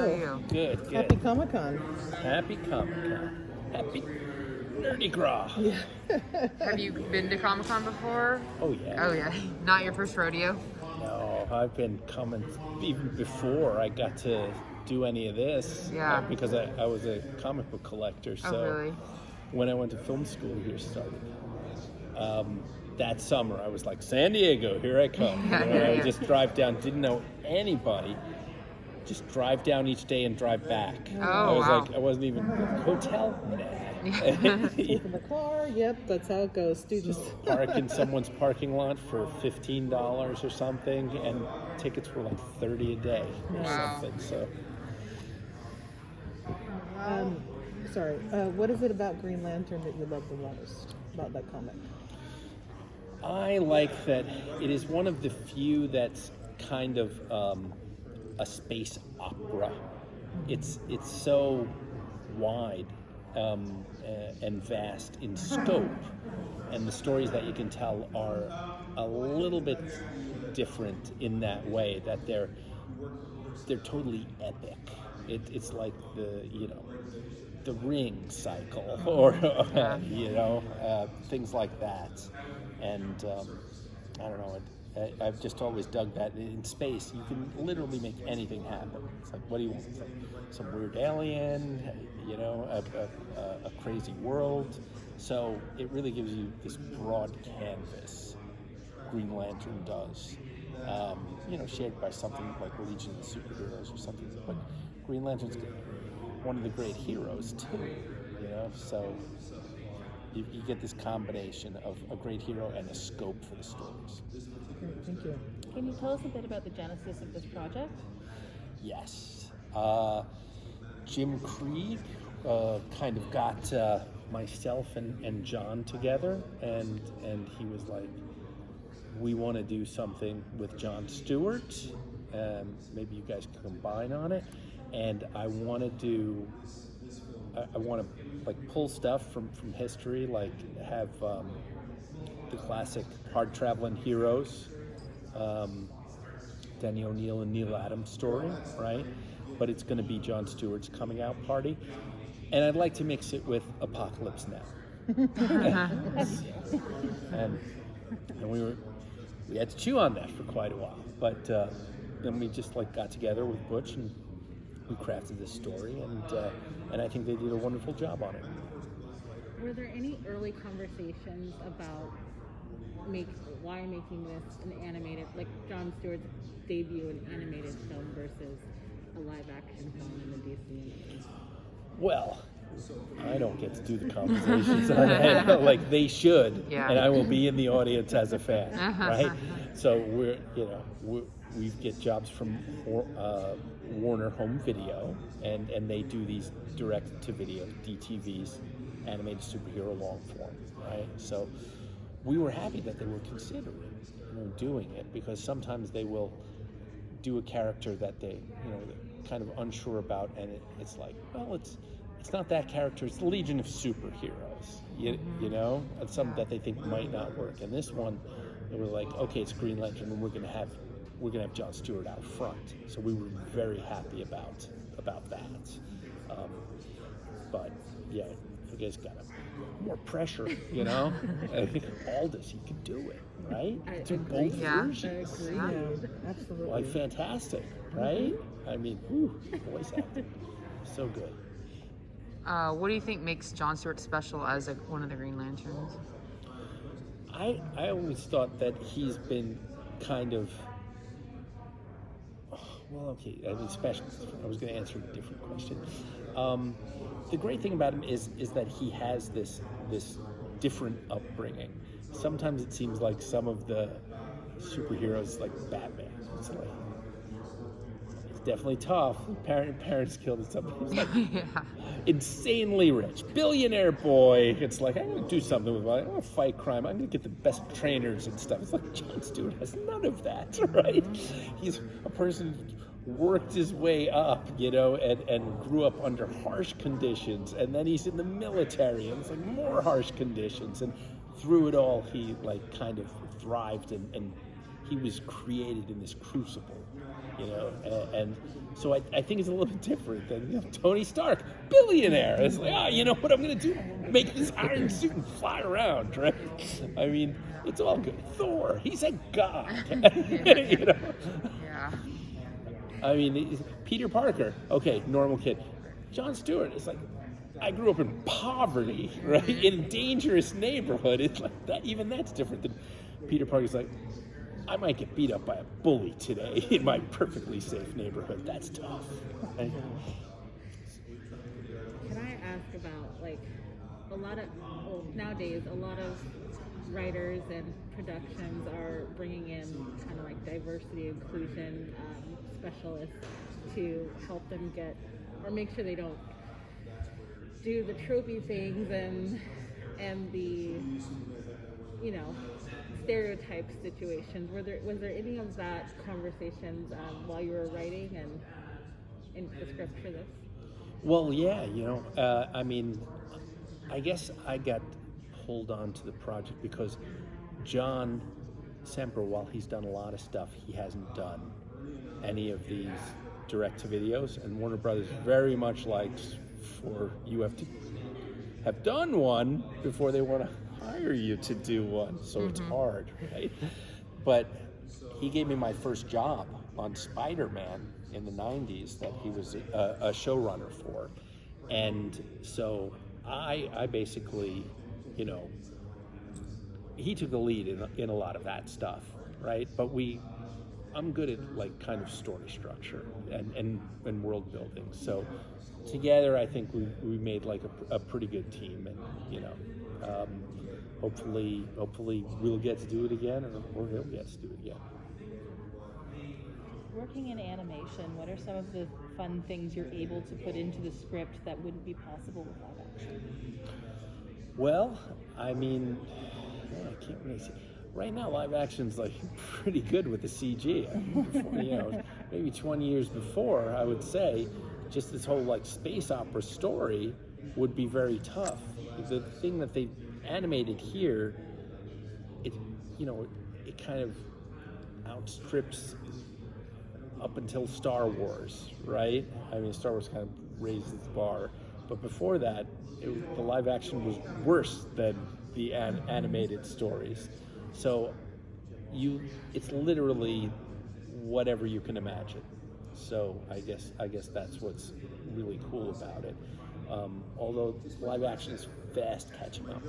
are you? Good. Happy Comic-Con. Happy Comic-Con. Happy Nerdy Gras. Yeah. Have you been to Comic-Con before? Oh, yeah. Oh, yeah. Not your first rodeo? No, I've been coming even before I got to do any of this. Yeah. Because I was a comic book collector. So Oh, really? when I went to film school here started. That summer, I was like, San Diego, here I come. I would just drive down, didn't know anybody. Just drive down each day and drive back. Oh, I was wow. like, I wasn't even hotel. Sleep in the car. Yep, that's how it goes. Students. Just park in someone's parking lot for $15 or something, and tickets were like $30 a day or Wow. something. So, Sorry. What is it about Green Lantern that you love the most about that comic? I like that it is one of the few that's kind of a space opera. It's so wide and vast in scope, and the stories that you can tell are a little bit different in that way. That they're totally epic. It's like the Ring cycle, or things like that. And I don't know. I've just always dug that in space. You can literally make anything happen. It's like, what do you want? It's like some weird alien, a crazy world. So it really gives you this broad canvas. Green Lantern does. Shared by something like Legion of Superheroes or something. But Green Lantern's one of the great heroes too. So. You get this combination of a great hero and a scope for the stories. Great, thank you. Can you tell us a bit about the genesis of this project? Yes. Jim Krieg kind of got myself and John together, and he was like, we want to do something with Jon Stewart. Maybe you guys can combine on it. And I want to pull stuff from history, like have the classic hard traveling heroes, Denny O'Neil and Neil Adams story, right? But it's going to be Jon Stewart's coming out party, and I'd like to mix it with Apocalypse Now. and we had to chew on that for quite a while, but then we just got together with Butch and we crafted this story, and I think they did a wonderful job on it. Were there any early conversations about why making this an animated, like Jon Stewart's debut in animated film versus a live action film in the DC universe? Well, I don't get to do the conversations on that like they should, and I will be in the audience as a fan, right? So we get jobs from Warner Home Video, and they do these direct-to-video DTVs, animated superhero long form, right? So we were happy that they were considering doing it, because sometimes they will do a character that they're kind of unsure about, and it's like, well, it's not that character, it's the Legion of Superheroes, you know, and some that they think might not work. And this one, they were like, okay, it's Green Lantern, and we're gonna have Jon Stewart out front. So we were very happy about that. But yeah, you guys got more pressure, I think Aldous, he could do it, right? Do both versions. Absolutely. Like, fantastic, right? I mean, voice acting, so good. What do you think makes Jon Stewart special as one of the Green Lanterns? I always thought that he's been kind of, well, okay, I mean, special. I was going to answer a different question. The great thing about him is that he has this different upbringing. Sometimes it seems like some of the superheroes, like Batman, it's like, it's definitely tough. Parents killed and stuff. He's like insanely rich, billionaire boy. It's like, I'm going to do something with my, I'm going to fight crime. I'm going to get the best trainers and stuff. It's like Jon Stewart has none of that, right? He's a person who worked his way up, and grew up under harsh conditions, and then he's in the military, and it's like more harsh conditions, and through it all, he kind of thrived, and he was created in this crucible, you know, and so I think it's a little bit different than, you know, Tony Stark, billionaire. It's like, you know what I'm going to do? Make this iron suit and fly around, right? I mean, it's all good. Thor, he's a god. You know? Yeah. I mean, Peter Parker, okay, normal kid. Jon Stewart is like, I grew up in poverty, right? In a dangerous neighborhood. It's like that. Even that's different than Peter Parker's like, I might get beat up by a bully today in my perfectly safe neighborhood. That's tough. Right? Can I ask about, like, nowadays a lot of writers and productions are bringing in kind of like diversity inclusion specialists to help them get, or make sure they don't do the tropey things and the, you know, stereotype situations. Was there any of that conversations while you were writing and in the script for this? Well, yeah, you know, I mean, I guess I got pulled onto the project because John Semper, while he's done a lot of stuff, he hasn't done any of these direct-to-videos, and Warner Brothers very much likes for you have done one before they want to hire you to do one, so it's hard, right? But he gave me my first job on Spider-Man in the 90s that he was a showrunner for, and so I basically, you know, he took the lead in a lot of that stuff, right? But I'm good at like kind of story structure and world building. So together, I think we made like a pretty good team, and you know, hopefully we'll get to do it again, or he'll get to do it again. Working in animation, what are some of the fun things you're able to put into the script that wouldn't be possible with live action? Well, I mean, I can't really say. Right now, live action's like pretty good with the CG. I mean, before, you know, maybe 20 years before, I would say, just this whole like space opera story would be very tough. The thing that they animated here, it kind of outstrips up until Star Wars, right? I mean, Star Wars kind of raised its bar, but before that, the live action was worse than the animated stories. So it's literally whatever you can imagine. So I guess that's what's really cool about it. Although live action is fast catching up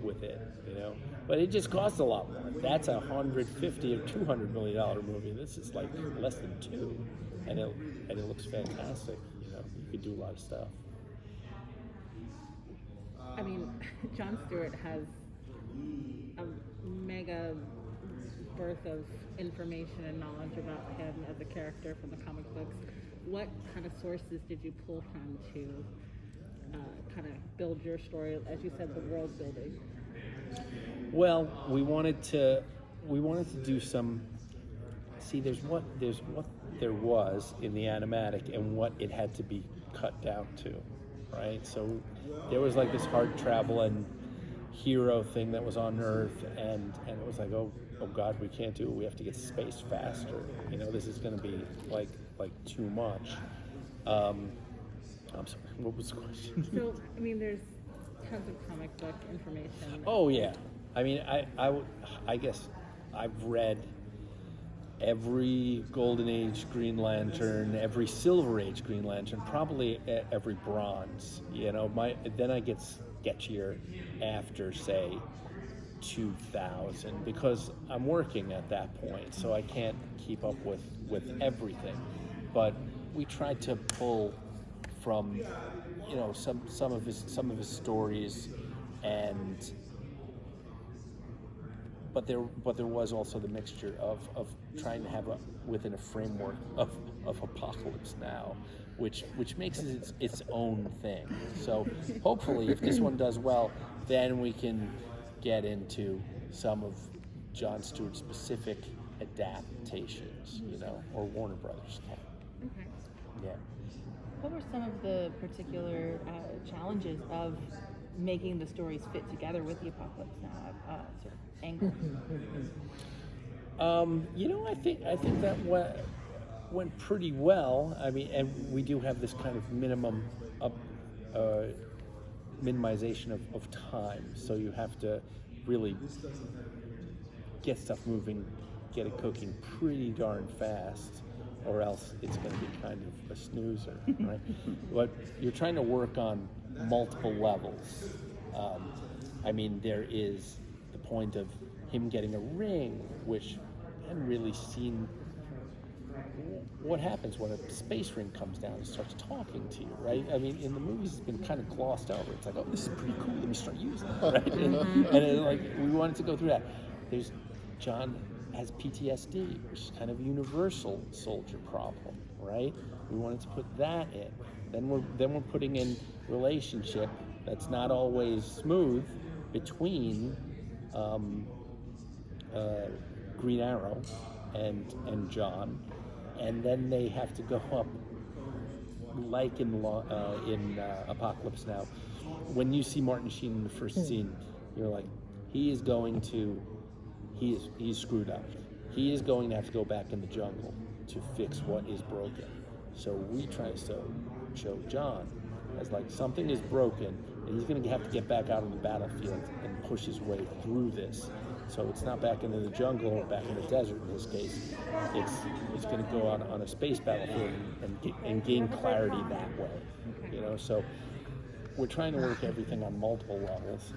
with it, you know. But it just costs a lot more. That's a $150 or $200 million movie. This is like less than $2 million, and it looks fantastic. You know, you could do a lot of stuff. I mean, Jon Stewart has a mega birth of information and knowledge about him as a character from the comic books. What kind of sources did you pull from to kind of build your story, as you said, the world building? Well, we wanted to do some. See, there's what there was in the animatic and what it had to be cut down to, right? So there was like this hard travel and hero thing that was on Earth, and it was like, oh God, we can't do it. We have to get to space faster. You know, this is going to be like too much. I'm sorry, what was the question? So, I mean, there's tons of comic book information. Oh yeah, I mean, I guess I've read every Golden Age Green Lantern, every Silver Age Green Lantern, probably every Bronze. You know, then I get sketchier after, say, 2000, because I'm working at that point, so I can't keep up with everything. But we tried to pull from, you know, some of his stories, and but there was also the mixture of trying to have within a framework of Apocalypse Now, which makes it its own thing. So hopefully, if this one does well, then we can get into some of Jon Stewart's specific adaptations, you know, or Warner Brothers can. Okay. Yeah. What were some of the particular challenges of making the stories fit together with the Apocalypse Now sort of angle? You know, I think that went pretty well. I mean, and we do have this kind of minimization of time. So you have to really get stuff moving, get it cooking pretty darn fast, or else it's going to be kind of a snoozer, right? But you're trying to work on multiple levels. I mean, there is the point of him getting a ring, which I haven't really seen what happens when a space ring comes down and starts talking to you, right? I mean, in the movies, it's been kind of glossed over. It's like, oh, this is pretty cool. Let me start using it, right? And like, we wanted to go through that. John has PTSD, which is kind of a universal soldier problem, right? We wanted to put that in. Then we're putting in relationship that's not always smooth between Green Arrow and John, and then they have to go up, like in Apocalypse Now. When you see Martin Sheen in the first scene, you're like, he's screwed up. He is going to have to go back in the jungle to fix what is broken. So we try to show John as like something is broken, and he's going to have to get back out on the battlefield and push his way through this. So it's not back into the jungle or back in the desert in this case. It's going to go on a space battlefield and gain clarity that way. You know, so we're trying to work everything on multiple levels.